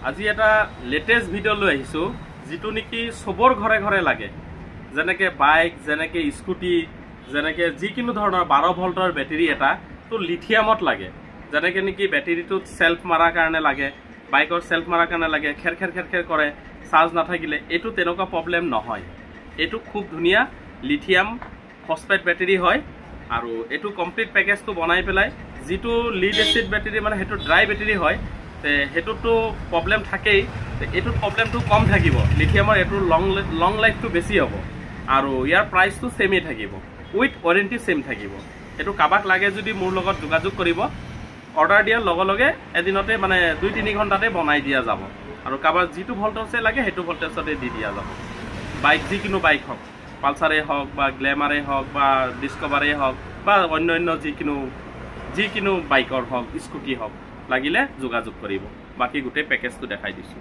আজি এটা latest video লৈ আহিছো যেটো নেকি সবৰ ঘৰে ঘৰে লাগে যেনেকে বাইক যেনেকে স্কুটি যেনেকে যিকিনো ধৰণৰ 12 ভোল্টৰ বেটাৰী এটা তো লিথিয়ামত লাগে যেনেকে নেকি বেটাৰীটো সেলফ মাৰা কাৰণে লাগে বাইকৰ সেলফ মাৰা কাৰণে লাগে খেৰ খেৰ কৰে চাৰ্জ নাথাকিলে এটো তেনেকুৱা প্ৰবলেম নহয় এটো খুব ধুনিয়া লিথিয়াম ফসফেট বেটাৰী হয় আৰু এটো কমপ্লিট পেকেজটো বনাই পেলাই যেটো লিড এসিড বেটাৰী মানে হেতু ড্ৰাই বেটাৰী হয় হেতুটো প্ৰবলেম থাকেই এটো প্ৰবলেমটো কম থাকিব লিথিয়ামৰ এটো লং লাইফটো বেছি হ'ব আৰু ইয়াৰ প্ৰাইসটো সেমই থাকিব উইথ ওয়াৰেন্টি সেম থাকিব এটো কাবাক লাগে যদি মোৰ লগত যোগাযোগ কৰিব অৰ্ডাৰ দিয়া লগে লগে এদিনতে মানে 2-3 ঘণ্টাতে বনাই দিয়া যাব আৰু কাবাক যেটো ভোল্টেজে লাগে হেতু ভোল্টেজতে দি দিয়া যাব বাইক যিকিনো বাইক হক পালসাৰে হক বা গ্ল্যামাৰে হক বা ডিসকভাৰে হক বা অন্যান্য যিকিনো বাইকৰ হক স্কুটি হক লাগিলে যোগাযোগ কৰিব বাকি গোটে পেকেজটো দেখাই দিছো